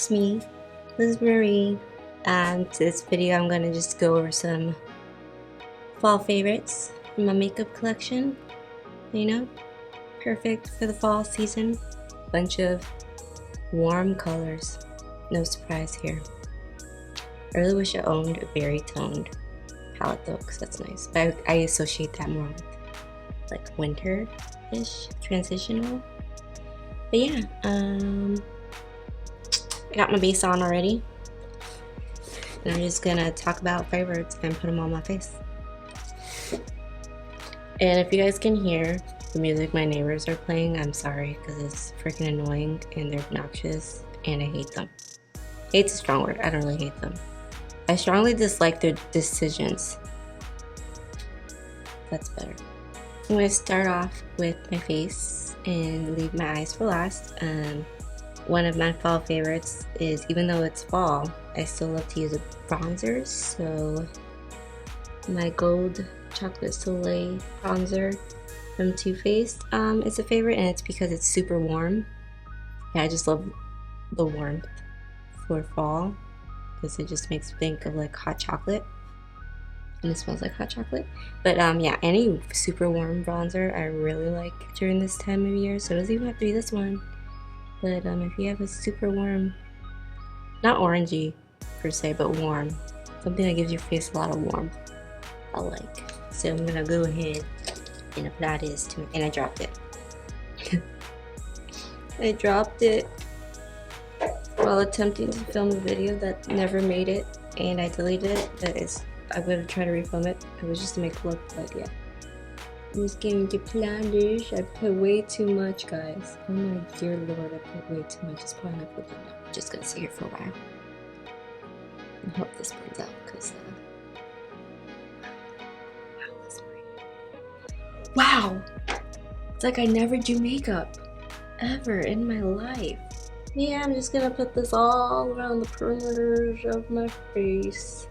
it's me, Liz Marie, and this video I'm gonna just go over some fall favorites in my makeup collection. You know, perfect for the fall season. Bunch of warm colors, no surprise here. I really wish I owned a very toned palette though, because that's nice, but I associate that more with like winter-ish, transitional. But yeah, I got my base on already, and I'm just gonna talk about favorites and put them on my face. And if you guys can hear the music my neighbors are playing, I'm sorry, because it's freaking annoying and they're obnoxious and I hate them. Hate's a strong word, I don't really hate them. I strongly dislike their decisions. That's better. I'm gonna start off with my face and leave my eyes for last. One of my fall favorites is, even though it's fall, I still love to use a bronzer. So my gold chocolate soleil bronzer from Too Faced is a favorite, and it's because it's super warm. Yeah, I just love the warmth for fall because it just makes me think of like hot chocolate, and it smells like hot chocolate. But yeah, any super warm bronzer I really like during this time of year, so it doesn't even have to be this one. But if you have a super warm, not orangey per se, but warm, something that gives your face a lot of warmth, I like. So I'm gonna go ahead and apply this to me, and I dropped it. I dropped it while attempting to film a video that never made it, and I deleted it. I'm gonna try to refilm it. It was just to make it look, but yeah. I'm just going to apply this. I put way too much, guys. Oh my dear lord, I put way too much. It's probably not good enough. I'm just gonna sit here for a while and hope this burns out, because wow, it's like I never do makeup ever in my life. Yeah, I'm just gonna put this all around the perimeters of my face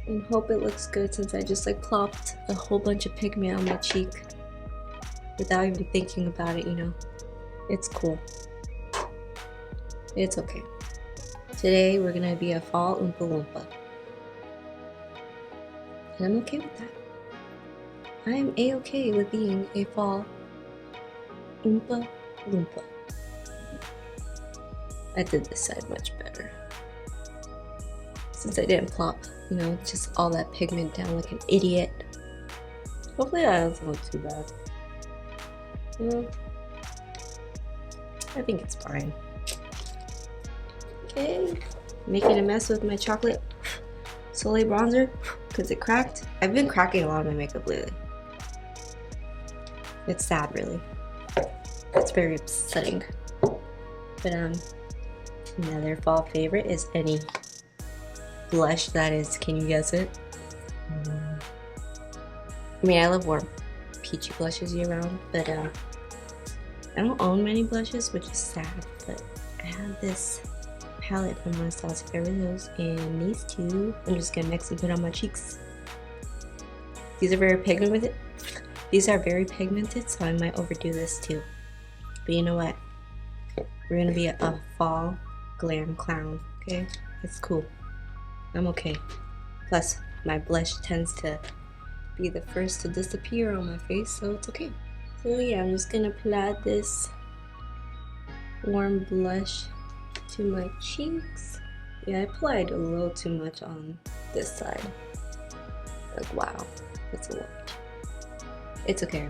and hope it looks good, since I just like plopped a whole bunch of pigment on my cheek without even thinking about it, you know. It's cool. It's okay. Today we're gonna be a fall Oompa Loompa, and I'm okay with that. I'm a-okay with being a fall Oompa Loompa. I did this side much better, since I didn't plop, you know, just all that pigment down like an idiot. Hopefully that doesn't look too bad. You know, I think it's fine. Okay, making a mess with my chocolate soleil bronzer because it cracked. I've been cracking a lot of my makeup lately. It's sad, really. It's very upsetting. But another fall favorite is any blush that is. Can you guess it? I mean, I love warm peachy blushes year round, but I don't own many blushes, which is sad. But I have this palette from Anastasia Beverly Hills, and these two I'm just gonna mix and put on my cheeks. These are very pigmented. These are very pigmented, so I might overdo this too. But you know what? We're gonna be a fall glam clown, okay? It's cool. I'm okay. Plus, my blush tends to be the first to disappear on my face, so it's okay. So yeah, I'm just gonna apply this warm blush to my cheeks. Yeah, I applied a little too much on this side. Like, wow, that's a lot. It's okay.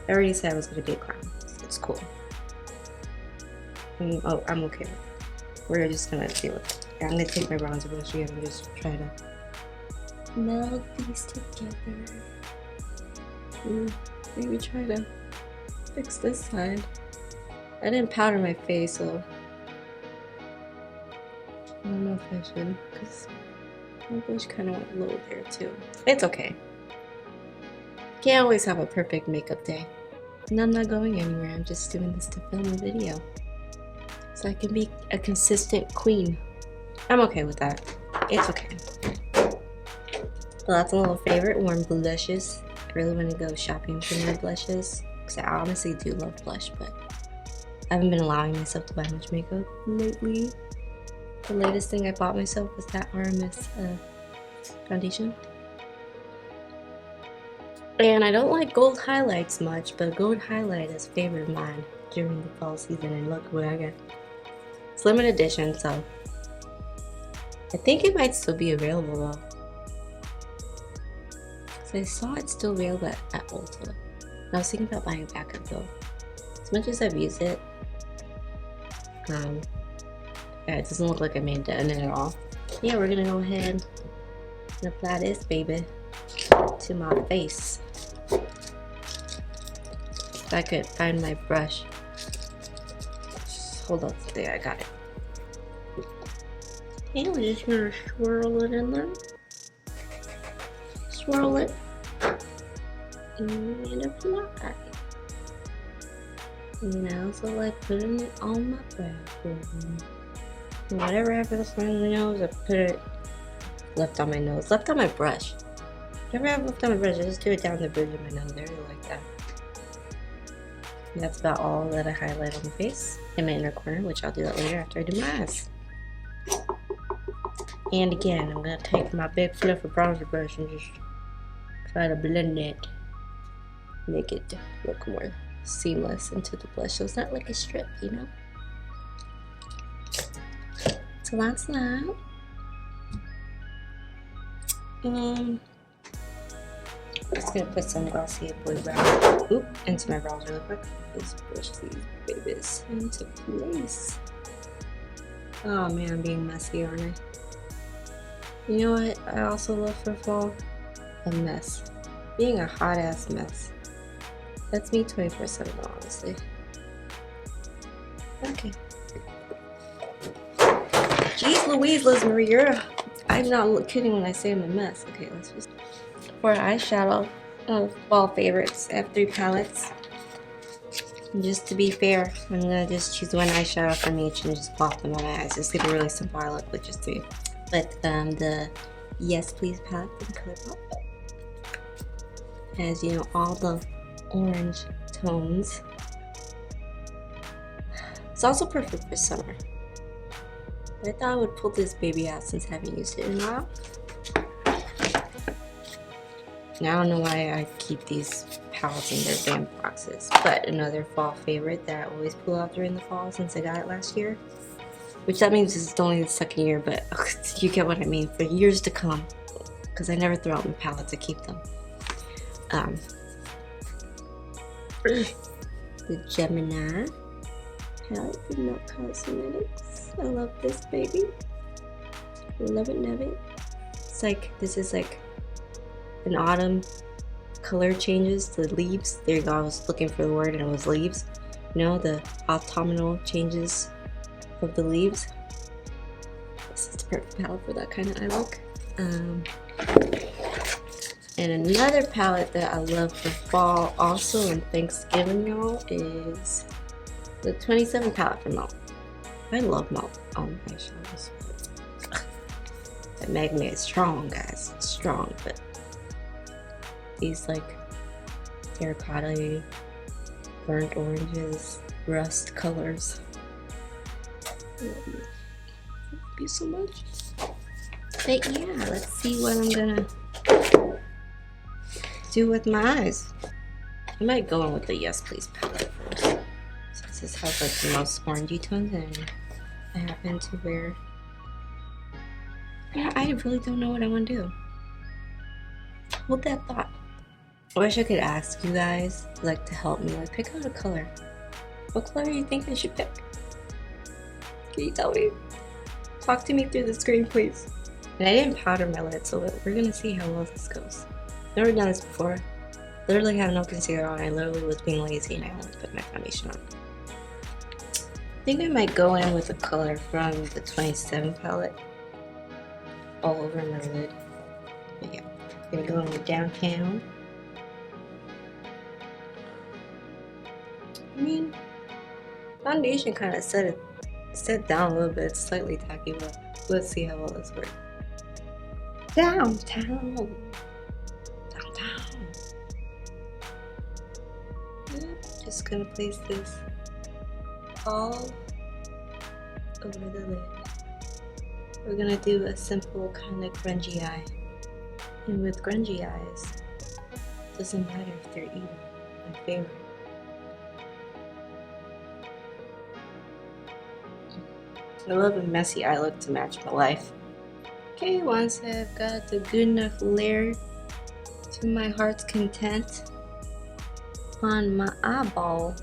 I already said I was gonna be a clown, so it's cool. Oh, I'm okay with it. We're just gonna deal with it. I'm gonna take my bronzer brush again and just try to meld these together. Maybe try to fix this side. I didn't powder my face, so I don't know if I should, because my blush kind of went low there too. It's okay. Can't always have a perfect makeup day. And I'm not going anywhere. I'm just doing this to film a video, so I can be a consistent queen. I'm okay with that. It's okay. Well, that's a little favorite, warm blushes. I really want to go shopping for more blushes, because I honestly do love blush, but I haven't been allowing myself to buy much makeup lately. The latest thing I bought myself was that RMS foundation. And I don't like gold highlights much, but gold highlight is a favorite of mine during the fall season, and look what I got. It's limited edition, so I think it might still be available though. So I saw it still available at Ulta. And I was thinking about buying a backup though. As much as I've used it, yeah, it doesn't look like I made that in it at all. Yeah, we're gonna go ahead and apply this baby to my face. If I could find my brush. Hold on, there, I got it. And we're just gonna swirl it in there. Swirl it. And apply. Now, so I putting it on my brow. Whatever happens on my nose, I put it left on my nose. Left on my brush. Whatever I have left on my brush, I just do it down the bridge of my nose. I really like that. And that's about all that I highlight on my face in my inner corner, which I'll do that later after I do my eyes. And again, I'm going to take my big fluffy bronzer brush and just try to blend it. Make it look more seamless into the blush, so it's not like a strip, you know? So that's that. I'm just going to put some Glossier Blue Brow into my brows really quick. Just brush these babies into place. Oh man, I'm being messy, aren't I? You know what I also love for fall? A mess. Being a hot ass mess. That's me 24/7, honestly. Okay. Jeez Louise, Liz Marie, I'm not kidding when I say I'm a mess. Okay, let's just... For eyeshadow of fall favorites, I have 3 palettes. And just to be fair, I'm gonna just choose one eyeshadow from each and just pop them on my eyes. It's gonna be really simple. I look with just 3. But the Yes Please palette from ColourPop has, you know, all the orange tones. It's also perfect for summer. I thought I would pull this baby out since I haven't used it in a while. Now I don't know why I keep these palettes in their damn boxes, but another fall favorite that I always pull out during the fall since I got it last year. Which that means it's only the second year, but you get what I mean, for years to come. Because I never throw out my palettes, I keep them. The Gemini palette from Milk Cosmetics. I love this baby. Love it, love it. It's like, this is like an autumn color changes to leaves. There you go, I was looking for the word and it was leaves. You know, the autumnal changes of the leaves. This is the perfect palette for that kind of eye look. And another palette that I love for fall also and Thanksgiving, y'all, is the 27 palette from Melt. I love Melt on eyeshadows. That Magma is strong, guys. It's strong, but these like terracotta, burnt oranges, rust colors. I love you so much. But yeah, let's see what I'm gonna do with my eyes. I might go in with the Yes Please palette first, since this has like the most orangey tones and I happen to wear. Yeah, I really don't know what I want to do. Hold that thought. I wish I could ask you guys like to help me, like pick out a color. What color do you think I should pick? Can you tell me? Talk to me through the screen, please. And I didn't powder my lids, so we're gonna see how well this goes. Never done this before. Literally have no concealer on. I literally was being lazy and I only put my foundation on. I think I might go in with a color from the 27 palette all over my lid. But yeah, I'm gonna go in with Downtown. I mean, foundation kind of set down a little bit. It's slightly tacky, but let's see how well this works. Downtown. Just gonna place this all over the lid. we're gonna do a simple kind of grungy eye. And with grungy eyes, doesn't matter if they're evil. My favorite. I love a messy eye look to match my life. Okay, once I've got the good enough layer to my heart's content on my eyeball,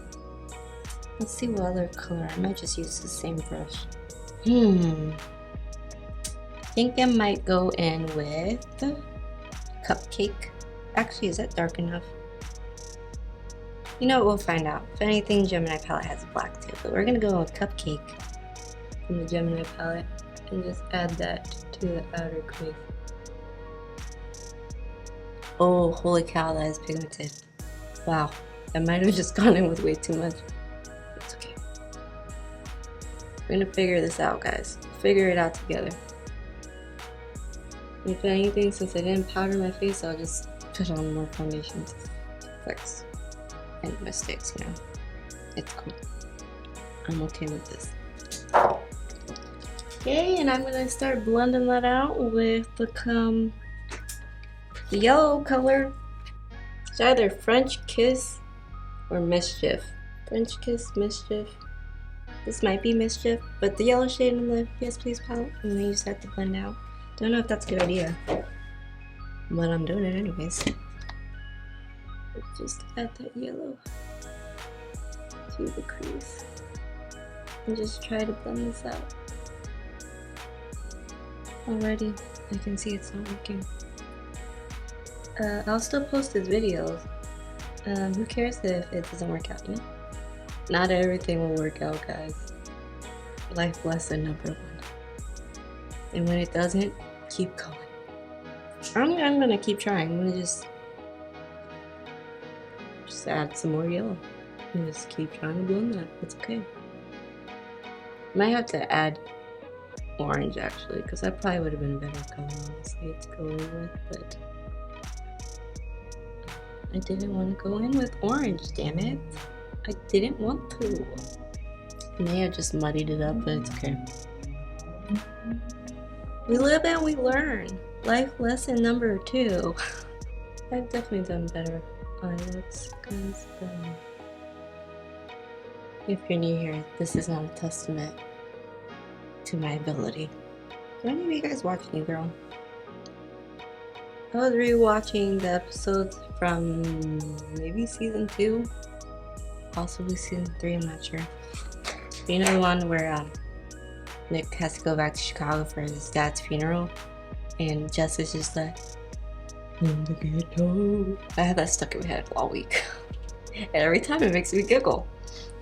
let's see what other color. I might just use the same brush. I think I might go in with Cupcake. Actually, is that dark enough? You know what, we'll find out. If anything, Gemini palette has black too, but we're gonna go with Cupcake from the Gemini palette and just add that to the outer crease. Oh, holy cow, that is pigmented. Wow, I might have just gone in with way too much. It's okay. We're gonna figure this out, guys. Figure it out together. If anything, since I didn't powder my face, I'll just put on more foundation to fix any mistakes, you know. It's cool. I'm okay with this. Okay, and I'm gonna start blending that out with the yellow color. It's either French Kiss or Mischief. French Kiss, Mischief. This might be Mischief, but the yellow shade in the Yes Please palette, and then you just have to blend out. Don't know if that's a good idea, but I'm doing it anyways. Let's just add that yellow to the crease and just try to blend this out. Already, I can see it's not working. I'll still post his videos. Who cares if it doesn't work out, you know? Not everything will work out, guys. Life lesson number 1. And when it doesn't, keep going. I'm gonna keep trying. I'm gonna just add some more yellow. And just keep trying to blend that. It's okay. Might have to add orange actually, because that probably would have been a better color honestly to go in with, but I didn't want to go in with orange, damn it. I didn't want to. I may have just muddied it up, but it's okay. We live and we learn. Life lesson number 2. I've definitely done better eye looks, guys, but if you're new here, this is not a testament to my ability. Do any of you guys watch New Girl? I was rewatching the episodes from maybe season 2, possibly season 3, I'm not sure. You know the one where Nick has to go back to Chicago for his dad's funeral, and Jess is just like, in the ghetto. I have that stuck in my head all week. And every time it makes me giggle.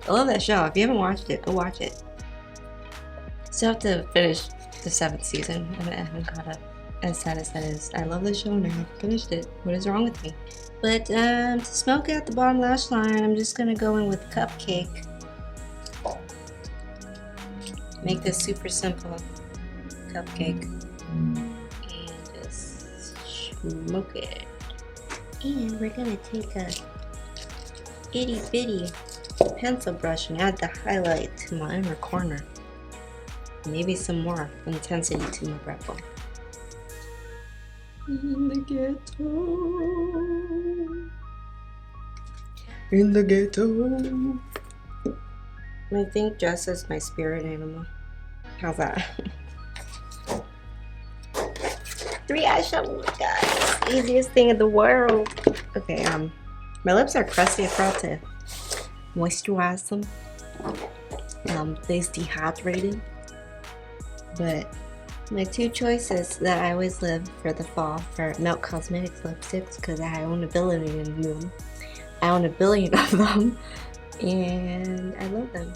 I love that show. If you haven't watched it, go watch it. Still have to finish the 7th season. I haven't caught up. As sad as that is, I love this show and I haven't finished it. What is wrong with me? But to smoke out the bottom lash line, I'm just gonna go in with Cupcake. Make this super simple. Cupcake. And just smoke it. And we're gonna take a itty bitty pencil brush and add the highlight to my inner corner. Maybe some more intensity to my brow bone. In the ghetto. In the ghetto. I think Jess is my spirit animal. How's that? 3 eyeshadow look, guys. Easiest thing in the world. Okay, my lips are crusty. I forgot to moisturize them. They's dehydrated. But my 2 choices that I always live for the fall for Milk Cosmetics lipsticks, because I own a billion of them. I own a billion of them, and I love them.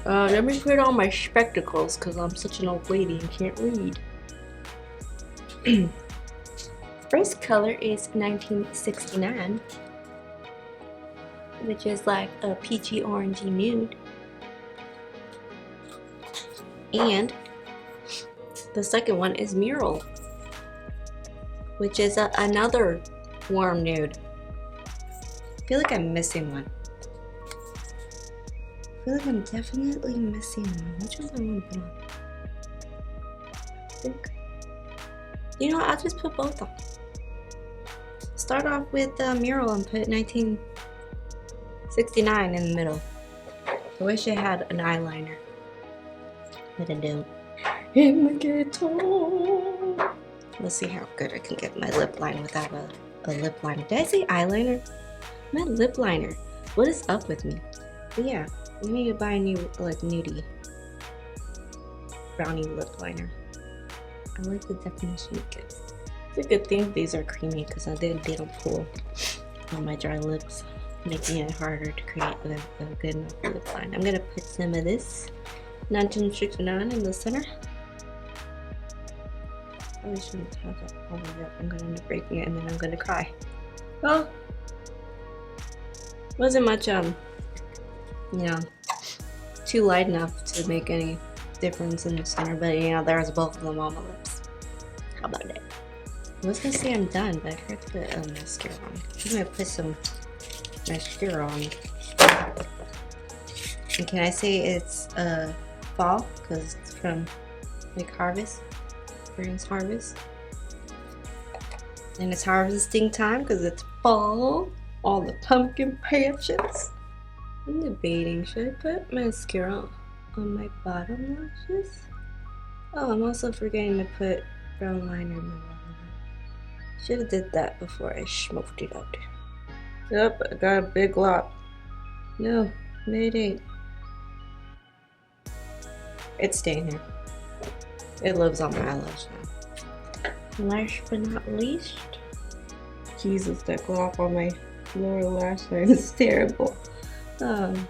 Let me put on my spectacles because I'm such an old lady and can't read. First color is 1969, which is like a peachy orangey nude. And the second one is Mural, which is another warm nude. I feel like I'm missing one. I feel like I'm definitely missing one. Which one do I want to put on? think. You know what? I'll just put both on. Start off with the mural and put 1969 in the middle. I wish I had an eyeliner, but I don't. In the ghetto. Let's see how good I can get my lip line without a lip liner. Did I say eyeliner? I meant lip liner. What is up with me? But yeah, we need to buy a new, like, nudie brownie lip liner. I like the definition it gives. It's a good thing these are creamy because they don't pull on my dry lips, making it harder to create a good enough lip line. I'm gonna put some of this 1969 in the center. I shouldn't have that all the way up. I'm gonna end up breaking it and then I'm gonna cry. Well, wasn't much you know, too light enough to make any difference in the center, but you know, there's both of them on my lips. How about that? I was gonna say I'm done, but I forgot to put mascara on. I'm gonna put some mascara on. And can I say it's fall? Because it's from like harvest, spring's harvest. And it's harvesting time because it's fall. All the pumpkin patches. I'm debating, should I put mascara on my bottom lashes? Oh, I'm also forgetting to put brown liner in my bottom lash. Should have did that before I smoked it out. Yep, I got a big lot. No, it ain't. It's staying here. It lives on my eyelash now. Last but not least, Jesus, that glop on my lower lash line is terrible. And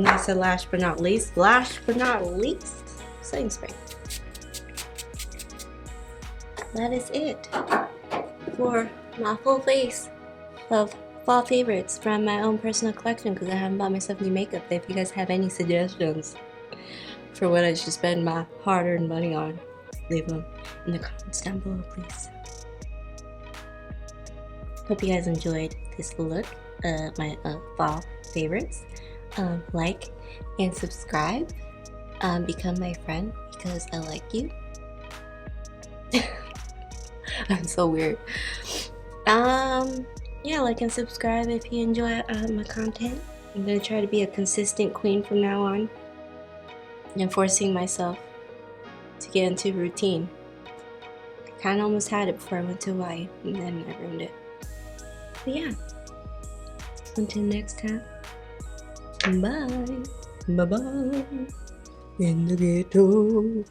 I said last but not least, setting spray. That is it for my full face of fall favorites from my own personal collection because I haven't bought myself new makeup. If you guys have any suggestions for what I should spend my hard-earned money on, leave them in the comments down below, please. Hope you guys enjoyed this look at my fall favorites. Like and subscribe. Become my friend because I like you. I'm so weird. Yeah, like and subscribe if you enjoy my content. I'm gonna try to be a consistent queen from now on. And forcing myself to get into routine. I kinda almost had it before I went to Hawaii and then I ruined it. But yeah, until next time, bye. Bye-bye. In the ghetto.